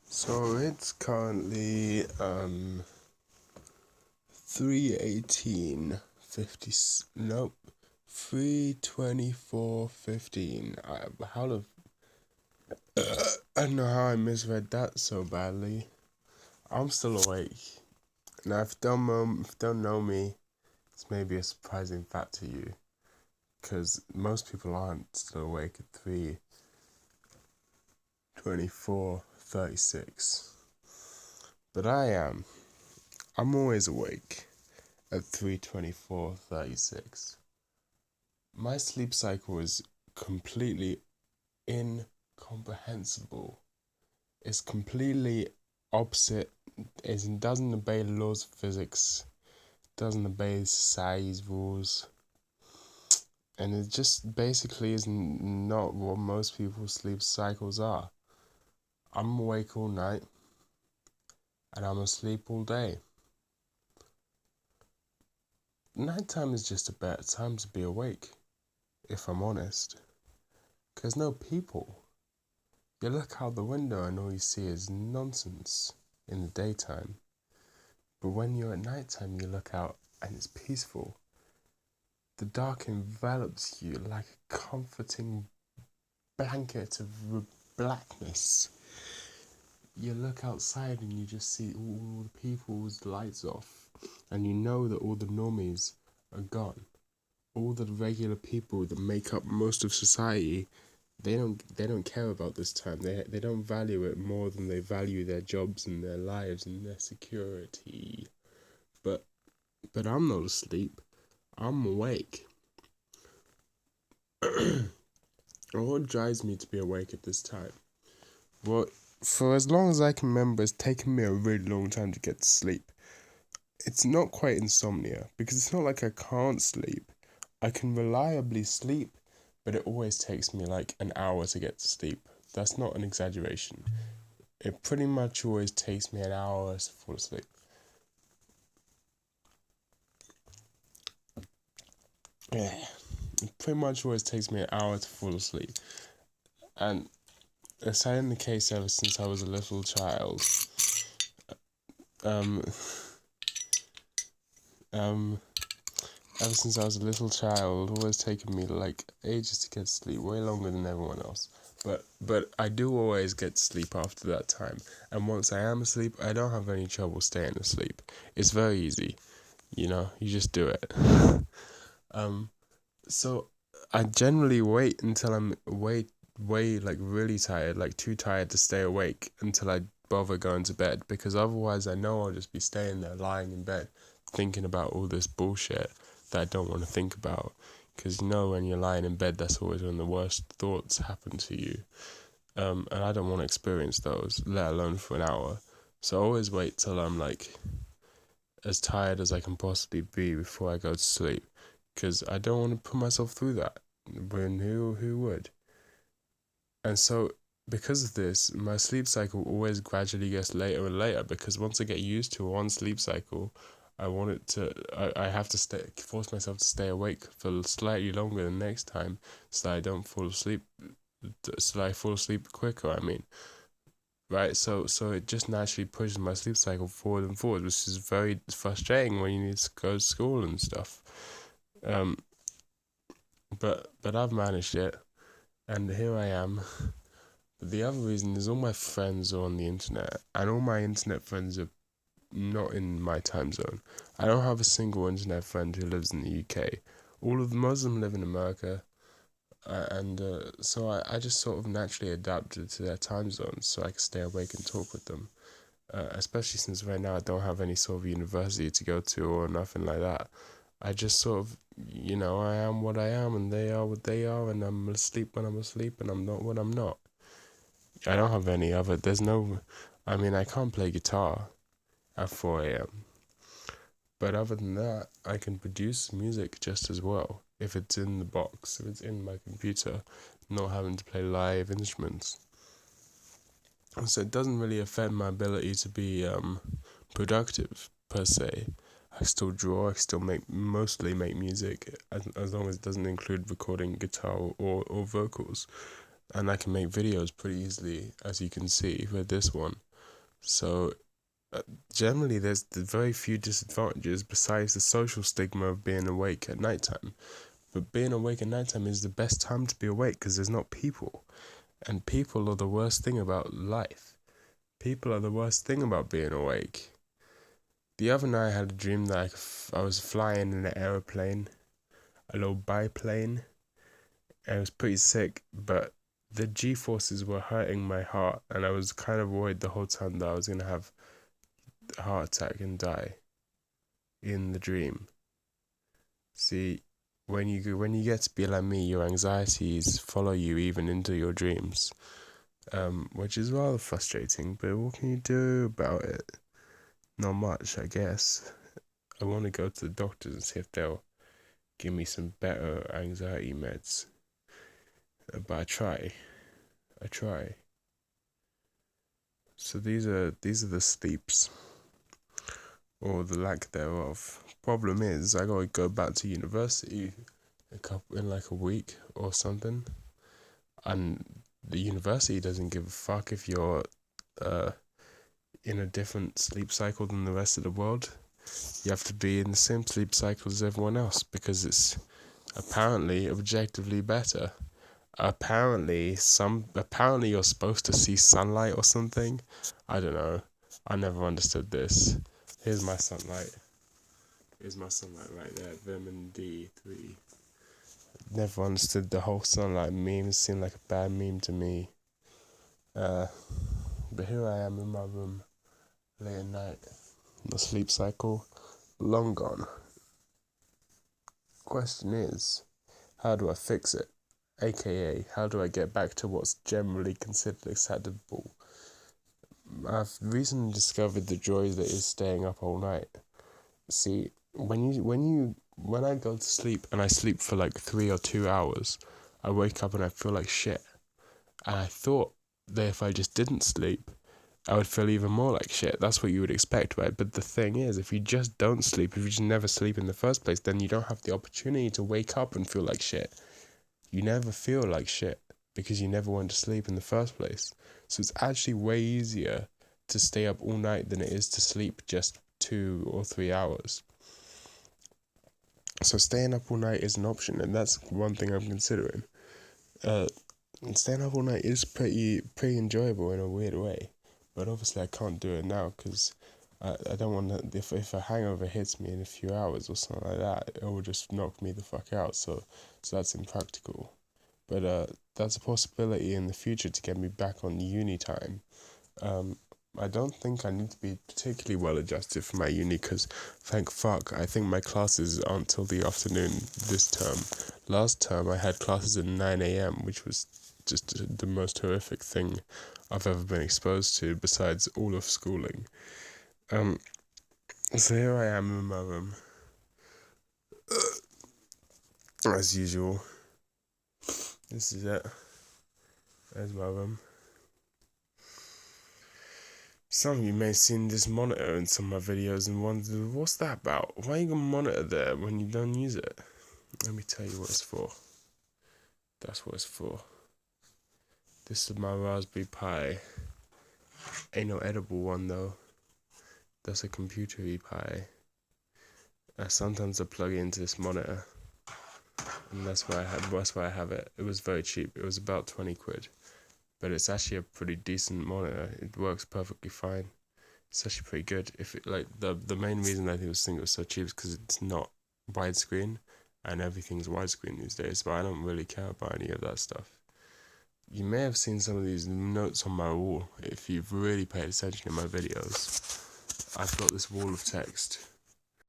So it's currently 3:18 50 nope 3:24:15. I don't know how I misread that so badly. I'm still awake. Now if you don't know me, it's maybe a surprising fact to you, because most people aren't still awake at 3:24:36. But I am. I'm always awake at 3:24:36. My sleep cycle is completely incomprehensible. It's completely opposite. It doesn't obey the laws of physics, doesn't obey society's rules, and it just basically is not what most people's sleep cycles are. I'm awake all night, and I'm asleep all day. Nighttime is just a better time to be awake, if I'm honest. Because no people. You look out the window and all you see is nonsense in the daytime. But when you're at nighttime, you look out and it's peaceful. The dark envelops you like a comforting blanket of blackness. You look outside and you just see all the people's lights off, and you know that all the normies are gone. All the regular people that make up most of society, they don't care about this time. They don't value it more than they value their jobs and their lives and their security. But I'm not asleep. I'm awake. What drives me to be awake at this time? Well, for as long as I can remember, it's taken me a really long time to get to sleep. It's not quite insomnia, because it's not like I can't sleep. I can reliably sleep, but it always takes me like an hour to get to sleep. That's not an exaggeration. It pretty much always takes me an hour to fall asleep. Yeah, it pretty much always takes me an hour to fall asleep. And it's been the case ever since I was a little child. Um, um, Ever since I was a little child, it's always taken me like ages to get to sleep, way longer than everyone else. But I do always get to sleep after that time. And once I am asleep, I don't have any trouble staying asleep. It's very easy, you just do it. So I generally wait until I'm way like really tired, like too tired to stay awake until I bother going to bed, because otherwise I know I'll just be staying there lying in bed thinking about all this bullshit that I don't want to think about. Because when you're lying in bed, that's always when the worst thoughts happen to you. And I don't want to experience those, let alone for an hour. So I always wait till I'm like as tired as I can possibly be before I go to sleep, because I don't want to put myself through that. When who would? And so because of this, my sleep cycle always gradually gets later and later, because once I get used to one sleep cycle, I have to force myself to stay awake for slightly longer the next time, so that I don't fall asleep, so that I fall asleep quicker, I mean. Right, so it just naturally pushes my sleep cycle forward and forward, which is very frustrating when you need to go to school and stuff. Um, but I've managed it, and here I am. But the other reason is all my friends are on the internet, and all my internet friends are not in my time zone. I don't have a single internet friend who lives in the UK. Most of them live in America, and so I just sort of naturally adapted to their time zones so I can stay awake and talk with them. Especially since right now I don't have any sort of university to go to or nothing like that. I just sort of, I am what I am, and they are what they are, and I'm asleep when I'm asleep, and I'm not when I'm not. I don't have any other. I mean, I can't play guitar at 4 a.m. But other than that, I can produce music just as well if it's in the box, if it's in my computer, not having to play live instruments. So it doesn't really affect my ability to be productive per se. I still draw, I still mostly make music, as long as it doesn't include recording guitar or vocals. And I can make videos pretty easily, as you can see with this one. So generally, there's very few disadvantages besides the social stigma of being awake at nighttime. But being awake at nighttime is the best time to be awake because there's not people. And people are the worst thing about life. People are the worst thing about being awake. The other night I had a dream that I was flying in an aeroplane, a little biplane. And it was pretty sick, but the G-forces were hurting my heart, and I was kind of worried the whole time that I was going to have a heart attack and die in the dream. See, when you get to be like me, your anxieties follow you even into your dreams, which is rather frustrating. But what can you do about it? Not much, I guess. I want to go to the doctors and see if they'll give me some better anxiety meds. But I try. So these are the sleeps, or the lack thereof. Problem is, I gotta go back to university in like a week or something, and the university doesn't give a fuck if you're in a different sleep cycle than the rest of the world. You have to be in the same sleep cycle as everyone else because it's apparently objectively better. Apparently you're supposed to see sunlight or something. I don't know. I never understood this. Here's my sunlight. Here's my sunlight right there. Vitamin D3. Never understood the whole sunlight meme. It seemed like a bad meme to me. But here I am in my room late at night. The sleep cycle long gone. Question is, how do I fix it? AKA, how do I get back to what's generally considered acceptable? I've recently discovered the joy that is staying up all night. See, when I go to sleep and I sleep for like 3 or 2 hours, I wake up and I feel like shit. And I thought that if I just didn't sleep, I would feel even more like shit. That's what you would expect, right? But the thing is, if you just don't sleep, if you just never sleep in the first place, then you don't have the opportunity to wake up and feel like shit. You never feel like shit because you never went to sleep in the first place. So it's actually way easier to stay up all night than it is to sleep just 2 or 3 hours. So staying up all night is an option, and that's one thing I'm considering. Staying up all night is pretty enjoyable in a weird way, but obviously I can't do it now because I don't want to. If a hangover hits me in a few hours or something like that, it will just knock me the fuck out. So that's impractical. But that's a possibility in the future to get me back on uni time. I don't think I need to be particularly well adjusted for my uni because, thank fuck, I think my classes aren't till the afternoon this term. Last term I had classes at 9 a.m, which was just the most horrific thing I've ever been exposed to besides all of schooling. So here I am in my room, as usual. This is it. There's my room. Some of you may have seen this monitor in some of my videos and wondered, what's that about? Why you got a monitor there when you don't use it? Let me tell you what it's for. That's what it's for. This is my Raspberry Pi. Ain't no edible one though. That's a computer-y Pi. Sometimes I plug it into this monitor, and that's why I have it. It was very cheap. It was about 20 quid. But it's actually a pretty decent monitor. It works perfectly fine. It's actually pretty good. If it, like the main reason I think it was so cheap is because it's not widescreen, and everything's widescreen these days. But I don't really care about any of that stuff. You may have seen some of these notes on my wall if you've really paid attention in my videos. I've got this wall of text